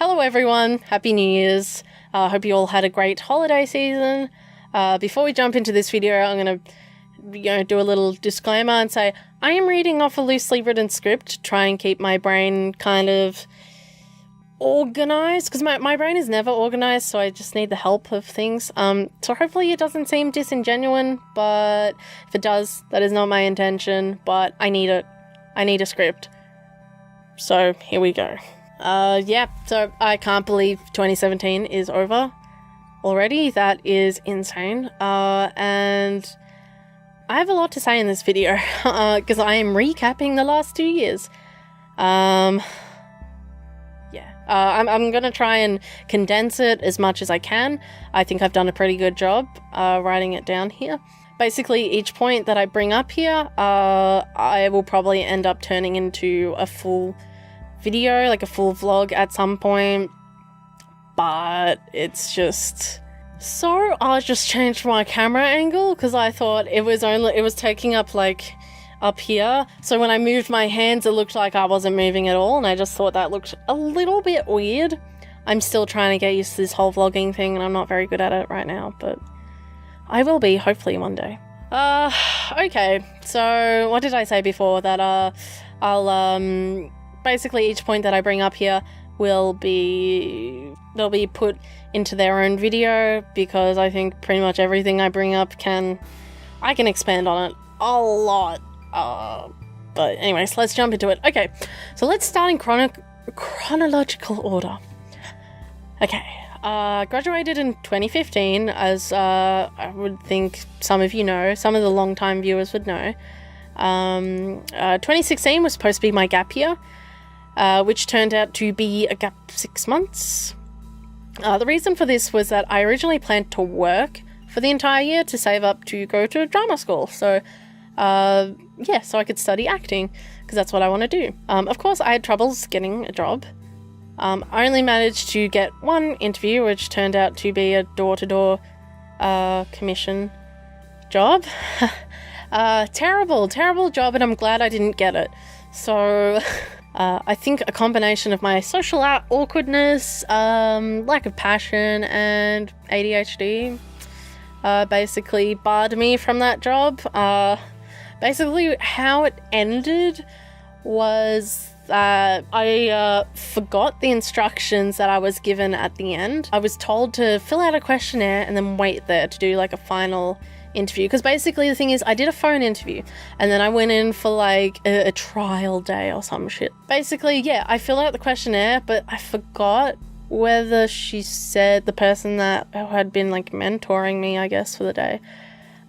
Hello everyone, Happy New Year's. Hope you all had a great holiday season. Before we jump into this video, I'm going to do a little disclaimer and say I am reading off a loosely written script to try and keep my brain kind of organized, because my brain is never organized, so I just need the help of things. So hopefully it doesn't seem disingenuous, but if it does, that is not my intention, but I need it. I need a script. So here we go. So I can't believe 2017 is over already. That is insane. And I have a lot to say in this video, because I am recapping the last 2 years. I'm gonna try and condense it as much as I can. I think I've done a pretty good job, writing it down here. Basically, each point that I bring up here, I will probably end up turning into a full video, like a full vlog at some point, but it's just... So I just changed my camera angle because I thought it was taking up like up here, so when I moved my hands it looked like I wasn't moving at all, and I just thought that looked a little bit weird. I'm still trying to get used to this whole vlogging thing and I'm not very good at it right now, but I will be hopefully one day. Okay, so what did I say before? That I'll basically each point that I bring up here they'll be put into their own video, because I think pretty much everything I bring up I can expand on it a lot. But anyways, let's jump into it. Okay, so let's start in chronological order. Okay, graduated in 2015, as I would think some of you know, some of the long-time viewers would know. 2016 was supposed to be my gap year, which turned out to be a gap 6 months. The reason for this was that I originally planned to work for the entire year to save up to go to drama school. So, so I could study acting, because that's what I want to do. Of course, I had troubles getting a job. I only managed to get one interview, which turned out to be a door-to-door commission job. Terrible job, and I'm glad I didn't get it. So... I think a combination of my social awkwardness, lack of passion, and ADHD basically barred me from that job. Basically, how it ended was that I forgot the instructions that I was given at the end. I was told to fill out a questionnaire and then wait there to do like a final interview, because basically the thing is I did a phone interview and then I went in for like a trial day or some shit. Basically, yeah, I filled out the questionnaire, but I forgot whether she said, the person that had been like mentoring me, I guess, for the day,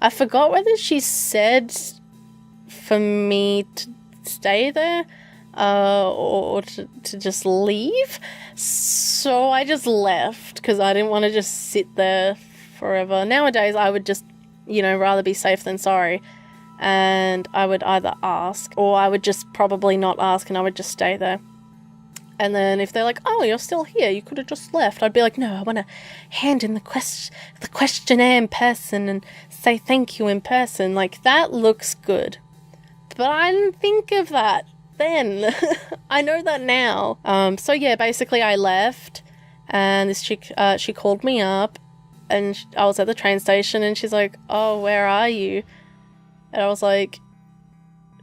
I forgot whether she said for me to stay there or to just leave. So I just left because I didn't want to just sit there forever. Nowadays I would just rather be safe than sorry, and I would either ask, or I would just probably not ask and I would just stay there. And then if they're like, oh, you're still here, you could have just left, I'd be like, no, I want to hand in the questionnaire in person and say thank you in person. Like, that looks good. But I didn't think of that then. I know that now. So yeah, basically I left, and this chick, she called me up, and I was at the train station, and she's like, oh, where are you? And I was like,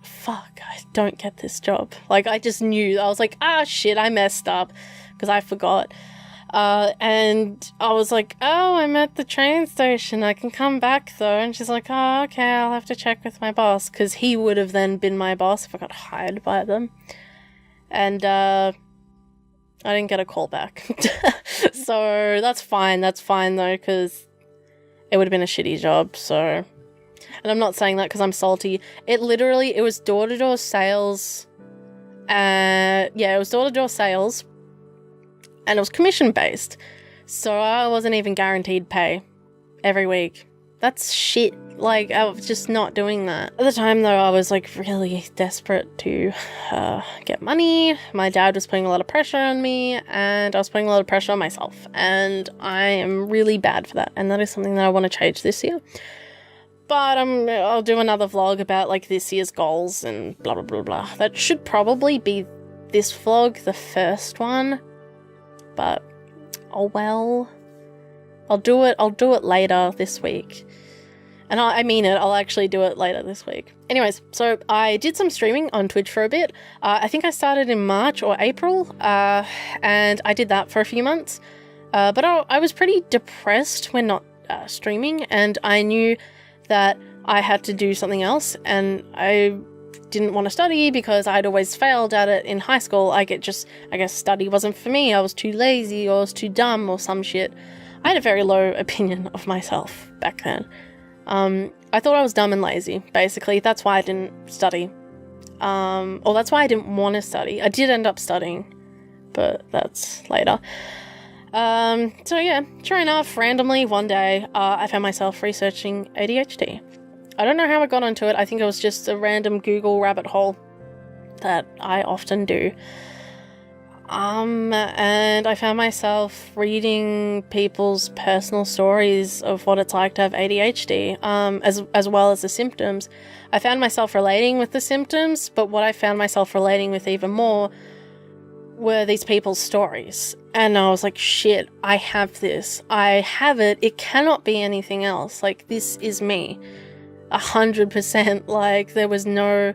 fuck, I don't get this job. Like, I just knew. I was like, shit, I messed up, because I forgot. And I was like, oh, I'm at the train station. I can come back, though. And she's like, oh, okay, I'll have to check with my boss, because he would have then been my boss if I got hired by them. And, I didn't get a call back. So that's fine though, because it would have been a shitty job. So, and I'm not saying that because I'm salty. It was door-to-door sales. It was door-to-door sales, and it was commission based. So I wasn't even guaranteed pay every week. That's shit. Like, I was just not doing that. At the time, though, I was, like, really desperate to get money. My dad was putting a lot of pressure on me, and I was putting a lot of pressure on myself. And I am really bad for that. And that is something that I want to change this year. But I'll do another vlog about, like, this year's goals and blah, blah, blah, blah. That should probably be this vlog, the first one. but oh well. I'll do it later this week. And I mean it, I'll actually do it later this week. Anyways, so I did some streaming on Twitch for a bit. I think I started in March or April, and I did that for a few months. But I was pretty depressed when not streaming, and I knew that I had to do something else, and I didn't want to study because I'd always failed at it in high school. I guess study wasn't for me. I was too lazy, or I was too dumb, or some shit. I had a very low opinion of myself back then. I thought I was dumb and lazy, basically. That's why I didn't study. Or that's why I didn't want to study. I did end up studying, but that's later. So yeah, sure enough, randomly one day, I found myself researching ADHD. I don't know how I got onto it. I think it was just a random Google rabbit hole that I often do. And I found myself reading people's personal stories of what it's like to have ADHD, as well as the symptoms. I found myself relating with the symptoms, but what I found myself relating with even more were these people's stories. And I was like, shit, I have this. I have it. It cannot be anything else. Like, this is me. 100%. Like, there was no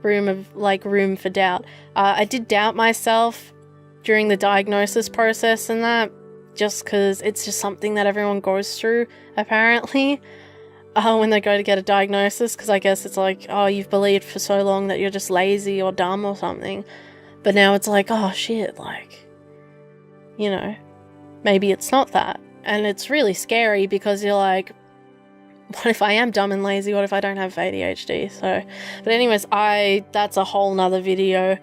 room for doubt. I did doubt myself during the diagnosis process and that, just because it's just something that everyone goes through, apparently, when they go to get a diagnosis, because I guess it's like, oh, you've believed for so long that you're just lazy or dumb or something, but now it's like, oh shit, like, you know, maybe it's not that, and it's really scary because you're like, what if I am dumb and lazy? What if I don't have ADHD? So, but anyways, that's a whole nother video.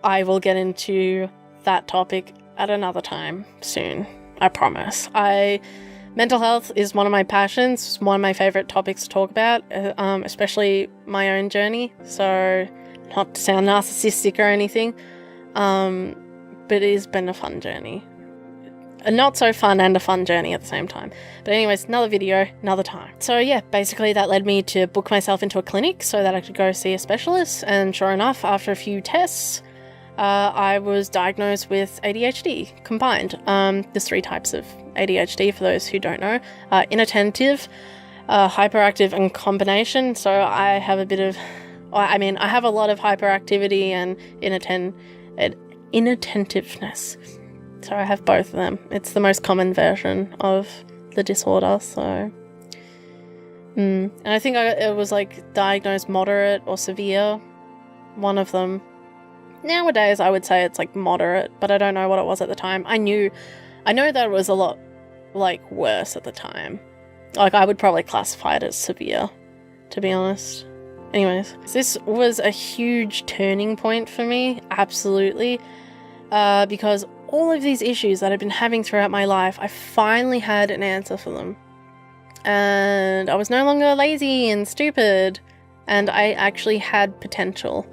I will get into that topic at another time soon, I promise. Mental health is one of my passions, one of my favorite topics to talk about, especially my own journey. So, not to sound narcissistic or anything, but it has been a fun journey. A not so fun and a fun journey at the same time. But anyways, another video, another time. So yeah, basically that led me to book myself into a clinic so that I could go see a specialist, and sure enough, after a few tests, I was diagnosed with ADHD combined. There's 3 types of ADHD for those who don't know. Inattentive, hyperactive, and combination. So I have I have a lot of hyperactivity and inattentiveness. So I have both of them. It's the most common version of the disorder, so... And I think it was like diagnosed moderate or severe, one of them. Nowadays, I would say it's like moderate, but I don't know what it was at the time. I know that it was a lot, like, worse at the time. Like, I would probably classify it as severe, to be honest. Anyways, this was a huge turning point for me, absolutely, because all of these issues that I've been having throughout my life, I finally had an answer for them. And I was no longer lazy and stupid, and I actually had potential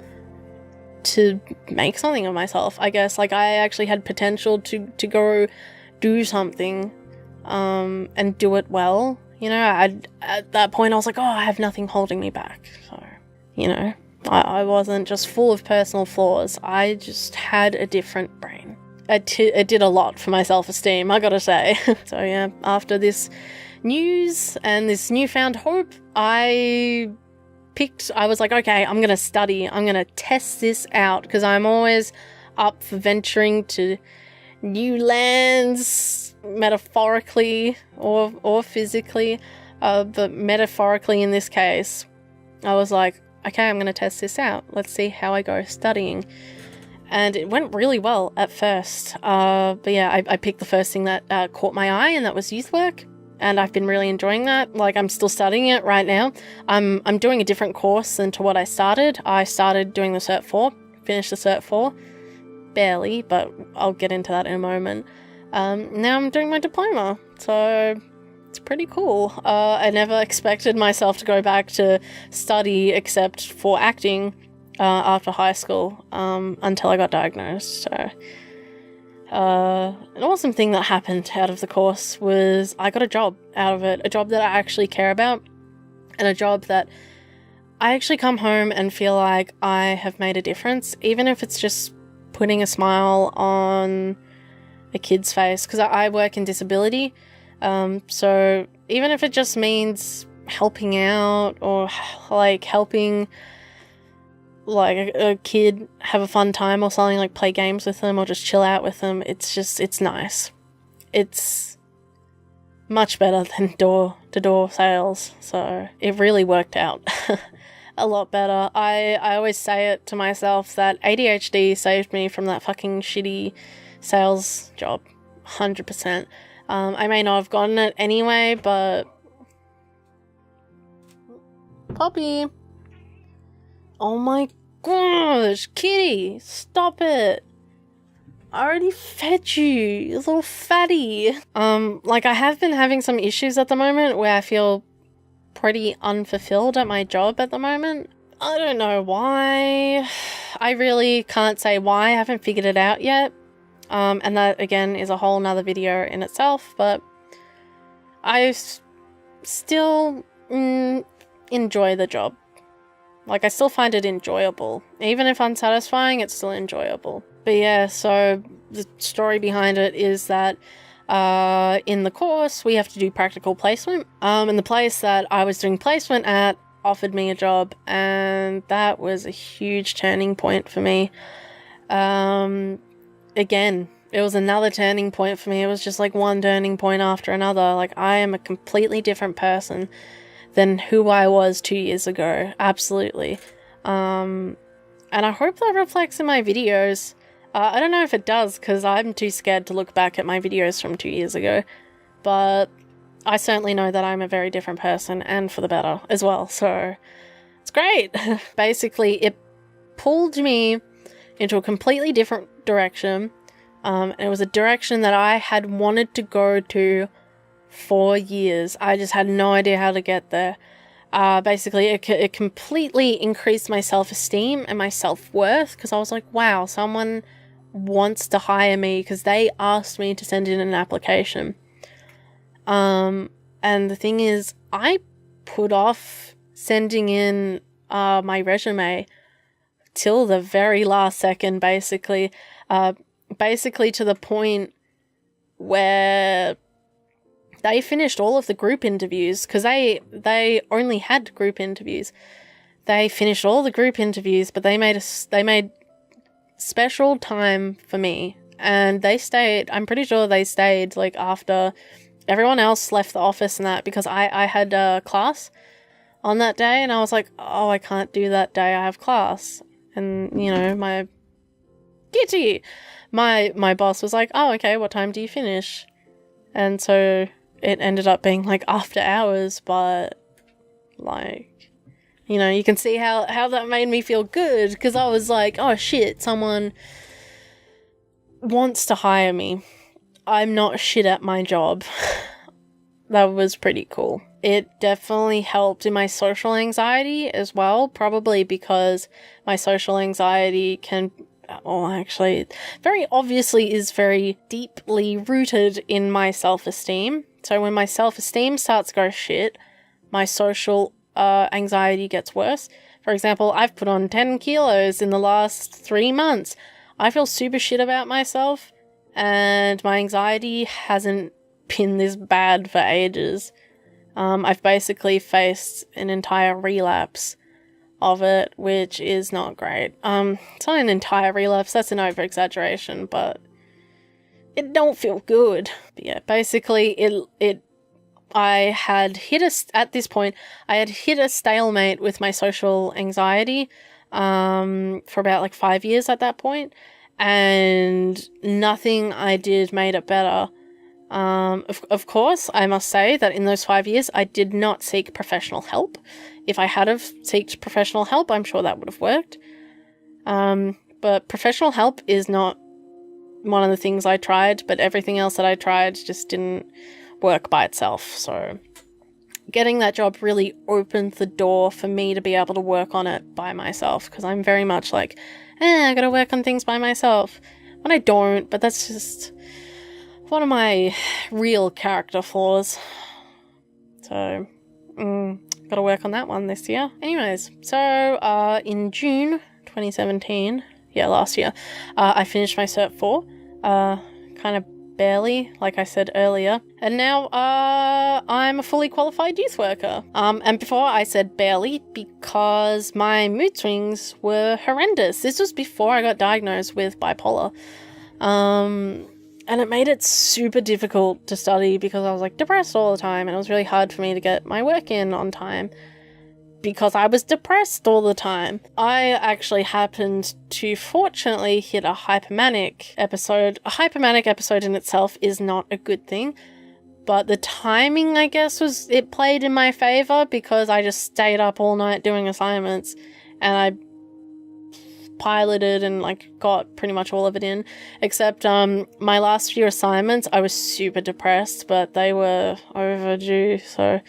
to make something of myself, I guess. Like, I actually had potential to go do something, and do it well. You know, at that point I was like, oh, I have nothing holding me back. So, you know, I wasn't just full of personal flaws. I just had a different brain. It did a lot for my self-esteem, I gotta say. So yeah, after this news and this newfound hope, I was like, okay, I'm going to study. I'm going to test this out, because I'm always up for venturing to new lands, metaphorically or physically, but metaphorically in this case. I was like, okay, I'm going to test this out. Let's see how I go studying. And it went really well at first. But yeah, I picked the first thing that caught my eye, and that was youth work. And I've been really enjoying that. Like, I'm still studying it right now. I'm doing a different course than to what I started. I started doing the Cert 4, finished the Cert 4. Barely, but I'll get into that in a moment. Now I'm doing my diploma. So it's pretty cool. I never expected myself to go back to study except for acting after high school, until I got diagnosed. So an awesome thing that happened out of the course was I got a job out of it, a job that I actually care about, and a job that I actually come home and feel like I have made a difference, even if it's just putting a smile on a kid's face, because I work in disability. So even if it just means helping out or like helping like a kid have a fun time or something, like play games with them or just chill out with them, it's nice. It's much better than door-to-door sales, so it really worked out a lot better. I always say it to myself that ADHD saved me from that fucking shitty sales job, 100%. I may not have gotten it anyway, but... Puppy! Oh my gosh, kitty! Stop it! I already fed you, you little fatty! Like, I have been having some issues at the moment where I feel pretty unfulfilled at my job at the moment. I don't know why. I really can't say why. I haven't figured it out yet. And that, again, is a whole nother video in itself, but I still enjoy the job. Like, I still find it enjoyable. Even if unsatisfying, it's still enjoyable. But yeah, so the story behind it is that in the course, we have to do practical placement. And the place that I was doing placement at offered me a job, and that was a huge turning point for me. Again, it was another turning point for me. It was just like one turning point after another. Like, I am a completely different person than who I was 2 years ago. Absolutely. And I hope that reflects in my videos. I don't know if it does, because I'm too scared to look back at my videos from 2 years ago. But I certainly know that I'm a very different person, and for the better as well. So it's great. Basically, it pulled me into a completely different direction. And it was a direction that I had wanted to go to for years. I just had no idea how to get there. Basically, it completely increased my self-esteem and my self-worth, because I was like, wow, someone wants to hire me because they asked me to send in an application. And the thing is, I put off sending in my resume till the very last second, basically. Basically to the point where they finished all of the group interviews, because they only had group interviews. They finished all the group interviews, but they made special time for me, and they stayed. I'm pretty sure they stayed like after everyone else left the office and that, because I had a class on that day, and I was like, oh, I can't do that day, I have class. And you know, my kitty, my boss was like, oh, okay, what time do you finish? And so it ended up being like after hours, but like, you know, you can see how that made me feel good, because I was like, oh shit, someone wants to hire me. I'm not shit at my job. That was pretty cool. It definitely helped in my social anxiety as well, probably because my social anxiety can, well, actually, very obviously is very deeply rooted in my self-esteem. So when my self-esteem starts to go shit, my social anxiety gets worse. For example, I've put on 10 kilos in the last 3 months. I feel super shit about myself, and my anxiety hasn't been this bad for ages. I've basically faced an entire relapse of it, which is not great. It's not an entire relapse, that's an over-exaggeration, but it don't feel good. But yeah, basically I had hit a stalemate with my social anxiety for about like 5 years at that point, and nothing I did made it better. Of course, I must say that in those 5 years, I did not seek professional help. If I had have sought professional help, I'm sure that would have worked. But professional help is not one of the things I tried, but everything else that I tried just didn't work by itself. So getting that job really opened the door for me to be able to work on it by myself, because I'm very much like, I gotta work on things by myself. When I don't, but that's just one of my real character flaws. So, gotta work on that one this year. Anyways, so in June 2017, last year, I finished my Cert 4. Kind of barely, like I said earlier. And now I'm a fully qualified youth worker. And before I said barely because my mood swings were horrendous. This was before I got diagnosed with bipolar. And it made it super difficult to study because I was like depressed all the time, and it was really hard for me to get my work in on time because I was depressed all the time. I actually happened to fortunately hit a hypomanic episode. A hypomanic episode in itself is not a good thing, but the timing, I guess, it played in my favor because I just stayed up all night doing assignments, and I piloted and like got pretty much all of it in, except my last few assignments I was super depressed, but they were overdue, so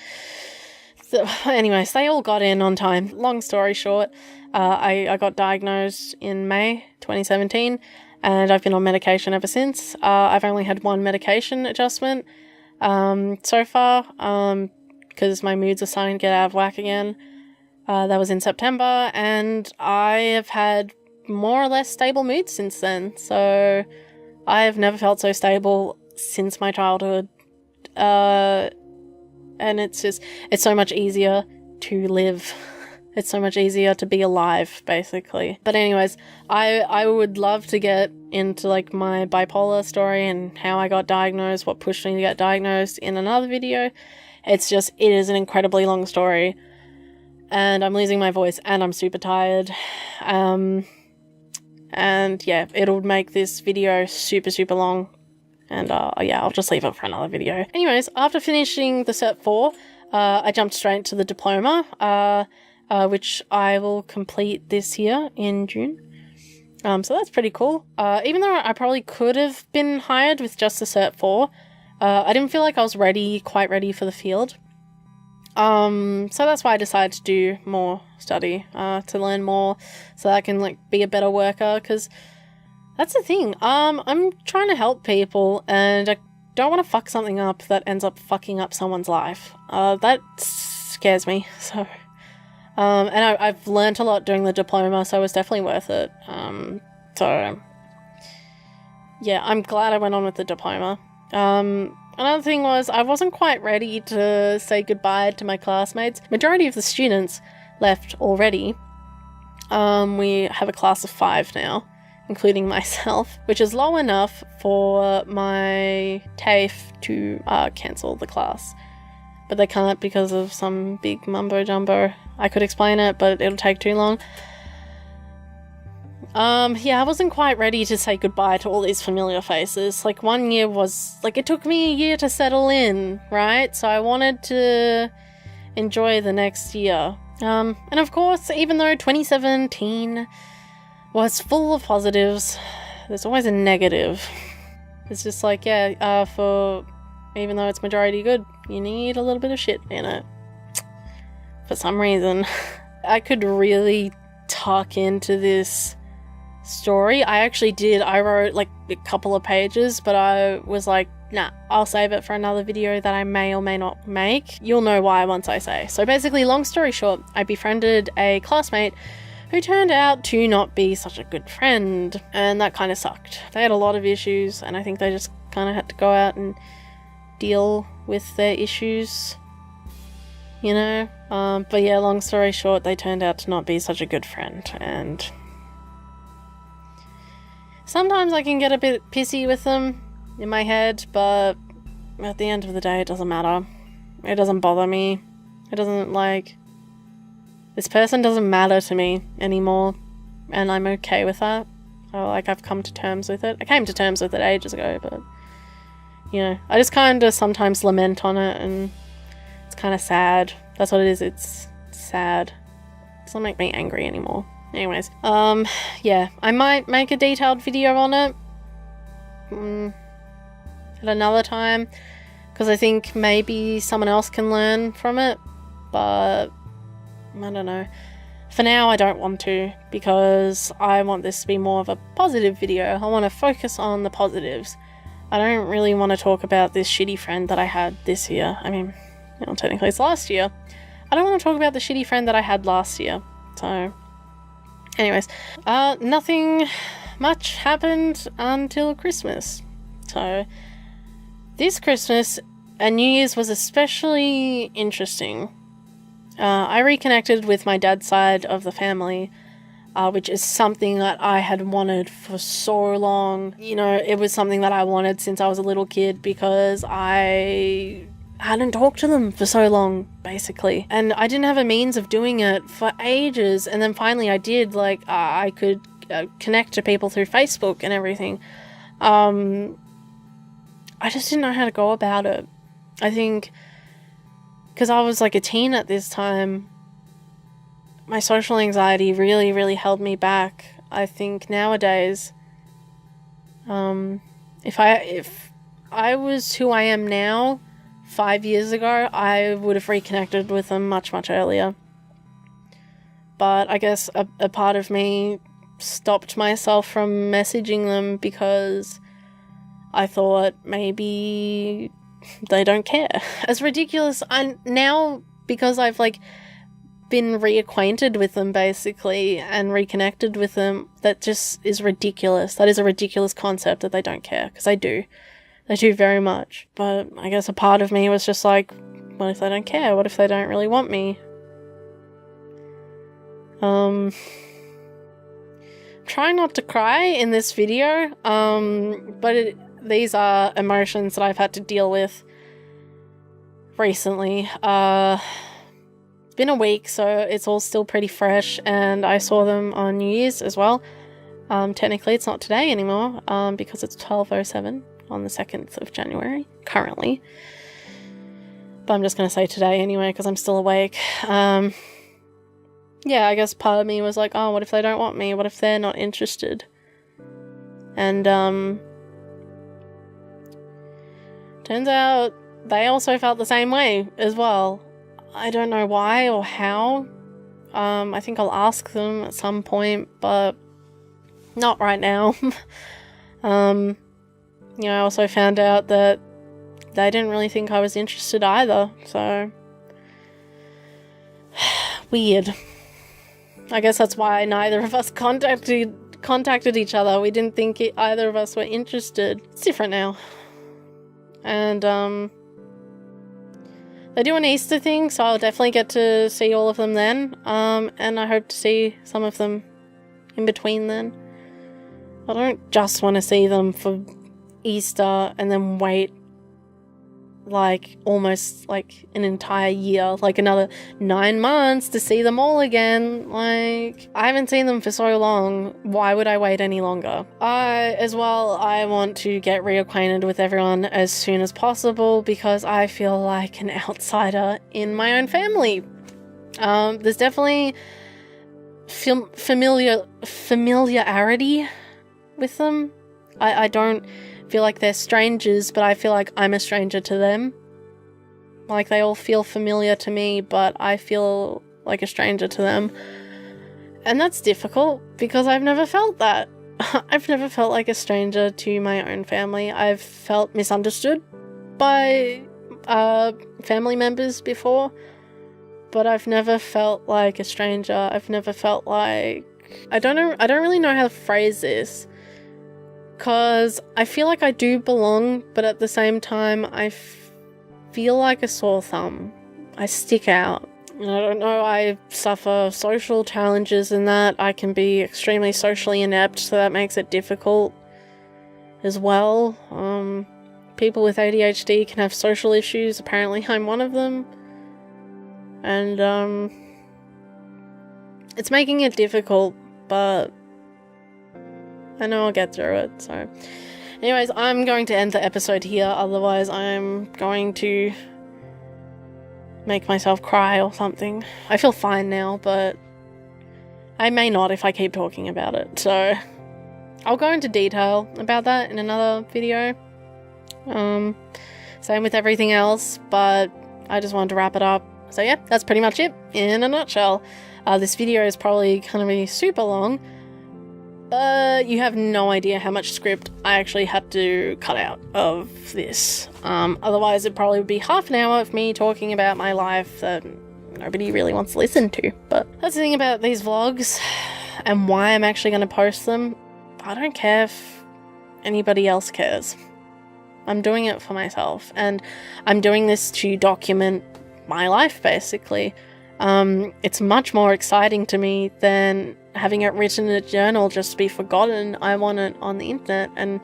anyways, they all got in on time. Long story short, I got diagnosed in May 2017, and I've been on medication ever since. I've only had one medication adjustment so far, because my moods are starting to get out of whack again. That was in September, and I have had more or less stable moods since then. So I have never felt so stable since my childhood. And it's so much easier to live. It's so much easier to be alive, basically. But anyways, I would love to get into like my bipolar story and how I got diagnosed, what pushed me to get diagnosed in another video. It is an incredibly long story. And I'm losing my voice, and I'm super tired. And yeah, it'll make this video super, super long. And yeah, I'll just leave it for another video. Anyways, after finishing the Cert 4, I jumped straight to the diploma, which I will complete this year in June. So that's pretty cool. Even though I probably could have been hired with just the Cert 4, I didn't feel like I was quite ready for the field. So that's why I decided to do more study, to learn more so that I can like be a better worker, because that's the thing. I'm trying to help people, and I don't want to fuck something up that ends up fucking up someone's life. That scares me. So, and I've learnt a lot during the diploma, so it was definitely worth it. So yeah, I'm glad I went on with the diploma. Another thing was I wasn't quite ready to say goodbye to my classmates. Majority of the students left already. We have a class of 5 now, including myself, which is low enough for my TAFE to cancel the class. But they can't because of some big mumbo jumbo. I could explain it, but it'll take too long. Yeah, I wasn't quite ready to say goodbye to all these familiar faces. Like, one year was, like, it took me a year to settle in, right? So I wanted to enjoy the next year. And of course, even though 2017 was full of positives, there's always a negative. It's just like, yeah, even though it's majority good, you need a little bit of shit in it. For some reason. I could really tuck into this story. I actually did. I wrote like a couple of pages, but I was like, nah, I'll save it for another video that I may or may not make. You'll know why once I say. So basically, long story short, I befriended a classmate who turned out to not be such a good friend, and that kind of sucked. They had a lot of issues, and I think they just kind of had to go out and deal with their issues, you know? But yeah, long story short, they turned out to not be such a good friend, and sometimes I can get a bit pissy with them in my head, but at the end of the day, it doesn't matter. It doesn't bother me. It doesn't, like, this person doesn't matter to me anymore, and I'm okay with that. I've come to terms with it. I came to terms with it ages ago, but, you know, I just kind of sometimes lament on it, and it's kind of sad. That's what it is. It's sad. It doesn't make me angry anymore. Anyways, yeah, I might make a detailed video on it at another time, because I think maybe someone else can learn from it, but I don't know. For now, I don't want to, because I want this to be more of a positive video. I want to focus on the positives. I don't really want to talk about this shitty friend that I had this year. I mean, you know, technically it's last year. I don't want to talk about the shitty friend that I had last year, so anyways, nothing much happened until Christmas. So This Christmas and New Year's was especially interesting. I reconnected with my dad's side of the family, which is something that I had wanted for so long. You know, it was something that I wanted since I was a little kid because I hadn't talked to them for so long, basically. And I didn't have a means of doing it for ages. And then finally I did. Like, I could connect to people through Facebook and everything. I just didn't know how to go about it. I think because I was like a teen at this time, my social anxiety really, really held me back. I think nowadays, if I was who I am now 5 years ago, I would have reconnected with them much, much earlier. But I guess a part of me stopped myself from messaging them because I thought maybe they don't care. As ridiculous, now because I've like been reacquainted with them basically and reconnected with them, that just is ridiculous. That is a ridiculous concept that they don't care, because they do. They do very much. But I guess a part of me was just like, what if they don't care? What if they don't really want me? Trying not to cry in this video, but these are emotions that I've had to deal with recently. It's been a week, so it's all still pretty fresh, and I saw them on New Year's as well. Technically it's not today anymore, because it's 12:07 on the 2nd of January, currently. But I'm just going to say today anyway, because I'm still awake. Yeah, I guess part of me was like, oh, what if they don't want me? What if they're not interested? And, turns out they also felt the same way as well. I don't know why or how. I think I'll ask them at some point, but not right now. You know, I also found out that they didn't really think I was interested either, so weird. I guess that's why neither of us contacted each other. We didn't think either of us were interested. It's different now. And they do an Easter thing, so I'll definitely get to see all of them then. And I hope to see some of them in between then. I don't just want to see them for Easter and then wait like almost like an entire year, like another 9 months to see them all again. Like, I haven't seen them for so long. Why would I wait any longer? I want to get reacquainted with everyone as soon as possible because I feel like an outsider in my own family. There's definitely familiarity with them. I don't feel like they're strangers, but I feel like I'm a stranger to them. Like, they all feel familiar to me, but I feel like a stranger to them. And that's difficult because I've never felt that. I've never felt like a stranger to my own family. I've felt misunderstood by family members before, but I've never felt like a stranger. I've never felt like... I don't really know how to phrase this. Because I feel like I do belong, but at the same time, I feel like a sore thumb. I stick out. And I don't know, I suffer social challenges in that. I can be extremely socially inept, so that makes it difficult as well. People with ADHD can have social issues. Apparently, I'm one of them. And, it's making it difficult, but I know I'll get through it, so... Anyways, I'm going to end the episode here, otherwise I'm going to make myself cry or something. I feel fine now, but I may not if I keep talking about it, so... I'll go into detail about that in another video. Same with everything else, but I just wanted to wrap it up. So yeah, that's pretty much it, in a nutshell. This video is probably going to be super long, but you have no idea how much script I actually had to cut out of this. Otherwise it probably would be half an hour of me talking about my life that nobody really wants to listen to. But that's the thing about these vlogs and why I'm actually going to post them. I don't care if anybody else cares. I'm doing it for myself, and I'm doing this to document my life, basically. It's much more exciting to me than having it written in a journal just to be forgotten. I want it on the internet, and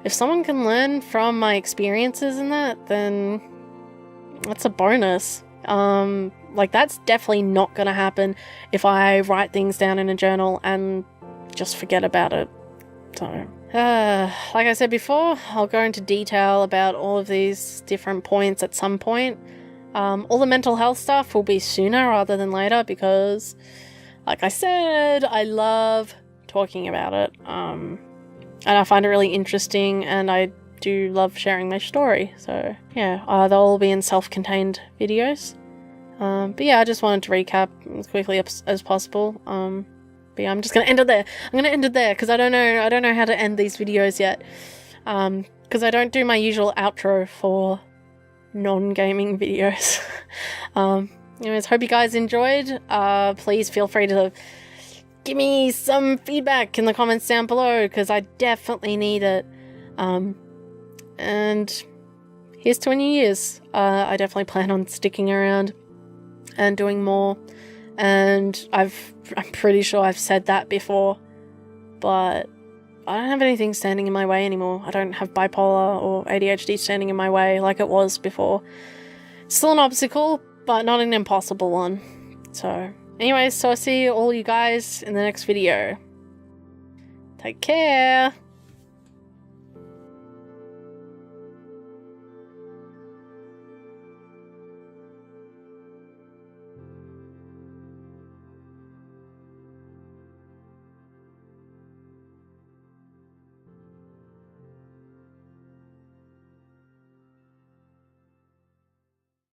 if someone can learn from my experiences in that, then that's a bonus. Like, that's definitely not gonna happen if I write things down in a journal and just forget about it. So, like I said before, I'll go into detail about all of these different points at some point. All the mental health stuff will be sooner rather than later because, like I said, I love talking about it. And I find it really interesting, and I do love sharing my story. So, yeah, they'll all be in self-contained videos. But yeah, I just wanted to recap as quickly as possible. But yeah, I'm just gonna end it there. I'm gonna end it there because I don't know how to end these videos yet. Because I don't do my usual outro for non-gaming videos. Anyways, hope you guys enjoyed. Please feel free to give me some feedback in the comments down below because I definitely need it. And here's to a new year's. I definitely plan on sticking around and doing more, and I'm pretty sure I've said that before, but I don't have anything standing in my way anymore. I don't have bipolar or ADHD standing in my way like it was before. It's still an obstacle, but not an impossible one. So anyways, so I'll see all you guys in the next video. Take care!